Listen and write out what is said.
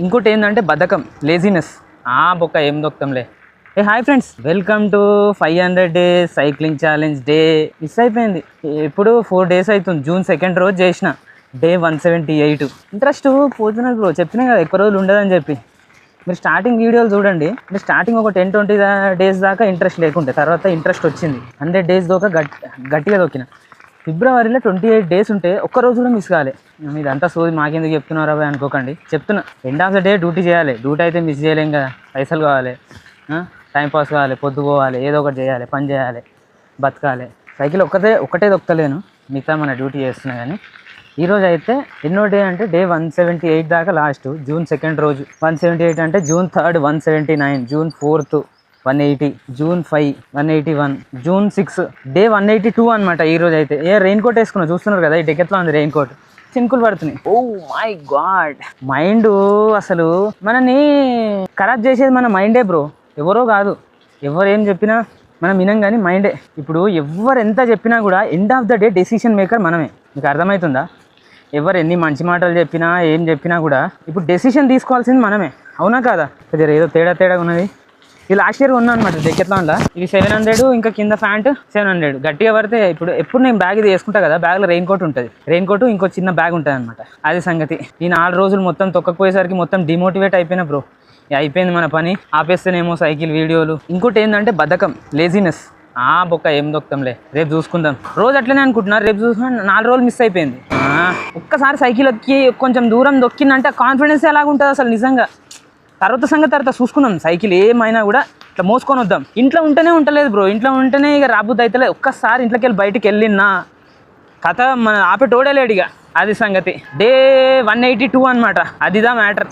ఇంకోటి ఏంటంటే బద్ధకం, లేజినెస్. బొక్క ఏం దొక్కుతాంలే. Hi friends, welcome to 500 days cycling challenge day. Miss అయిపోయింది. ఇప్పుడు 4 డేస్ అవుతుంది. June 2 రోజు చేసిన డే 178. ఇంట్రెస్ట్ పోతున్నది బ్రో, చెప్పినా కదా ఎక్కువ రోజులు ఉండదని చెప్పి. మీరు స్టార్టింగ్ వీడియోలు చూడండి. అంటే స్టార్టింగ్ ఒక 10-20 డేస్ దాకా ఇంట్రెస్ట్ లేకుంటే, తర్వాత ఇంట్రెస్ట్ వచ్చింది. 100 డేస్ దాకా గట్టిగా దొక్కిన. ఫిబ్రవరిలో 28 డేస్ ఉంటే ఒక్క రోజు కూడా మిస్ కాలే. ఇదంతా సోది మాకెందుకు చెప్తున్నారా భయ్ అనుకోకండి, చెప్తున్నా. End of the day duty చేయాలి. డ్యూటీ అయితే మిస్ చేయలేం కదా. పైసలు కావాలి, టైంపాస్ కావాలి, పొద్దుపోవాలి, ఏదో ఒకటి చేయాలి, పని చేయాలి, బతకాలి. సైకిల్ ఒక్కటే దొక్కలేను, మిగతా మన డ్యూటీ చేస్తున్నా. కానీ ఈరోజు అయితే ఎన్నో డే అంటే డే 178 దాకా లాస్ట్. June 2 రోజు 178 అంటే June 3 179, June 4 180, June 5 181, June 6 day 182 అనమాట. ఈరోజు అయితే రెయిన్ కోట్ వేసుకున్నా, చూస్తున్నారు కదా ఈ డెకెట్లో ఉంది రెయిన్ కోట్. చినుకులు పడుతున్నాయి. ఓ మై గాడ్, మైండ్ అసలు మనని ఖరాబ్ చేసేది మన మైండే బ్రో, ఎవరో కాదు. ఎవరు ఏం చెప్పినా మనం వినం కానీ మైండే. ఇప్పుడు ఎవరు ఎంత చెప్పినా కూడా end of the day decision maker మనమే. మీకు అర్థమవుతుందా? ఎవరు ఎన్ని మంచి మాటలు చెప్పినా ఏం చెప్పినా కూడా ఇప్పుడు డెసిషన్ తీసుకోవాల్సింది మనమే, అవునా కాదా? కొద్దిగా ఏదో తేడా ఉన్నది. ఇది లాస్ట్ ఇయర్ ఉన్నా అనమాట డెకెత్లాన్లో. ఇది 700, ఇంకా కింద ప్యాంట్ 700. గట్టిగా పడితే ఎప్పుడు నేను బ్యాగ్ ఇది వేసుకుంటా కదా, బ్యాగ్లో రెయిన్ కోట్ ఉంటుంది. రెయిన్ కోట్ ఇంకో చిన్న బ్యాగ్ ఉంటుంది అనమాట. అది సంగతి. ఈ 4 రోజులు మొత్తం తొక్కకపోయేసరికి మొత్తం డిమోటివేట్ అయిపోయినా బ్రో. అయిపోయింది మన పని, ఆపేస్తేనేమో సైకిల్ వీడియోలు. ఇంకోటి ఏంటంటే బద్ధకం, లేజినెస్. బొక్క ఏం దొక్కుతాంలే, రేపు చూసుకుందాం. రోజు అట్లనే అనుకుంటున్నారు, రేపు చూసుకున్నా 4 రోజులు మిస్ అయిపోయింది. ఒక్కసారి సైకిల్ ఎక్కి కొంచెం దూరం దొక్కిందంటే కాన్ఫిడెన్స్ ఎలాగుంటుంది అసలు నిజంగా. తర్వాత చూసుకుందాం. సైకిల్ ఏమైనా కూడా ఇట్లా మోసుకొని వద్దాం. ఇంట్లో ఉంటేనే ఉంటలేదు బ్రో, ఇంట్లో ఉంటేనే ఇక రాబుద్ది అవుతలేదు. ఒక్కసారి ఇంట్లోకి వెళ్ళి బయటికి వెళ్ళినా కథ మన ఆపేటోడలేడు ఇక. అది సంగతి. డే 182 అనమాట. అదిదా మ్యాటర్.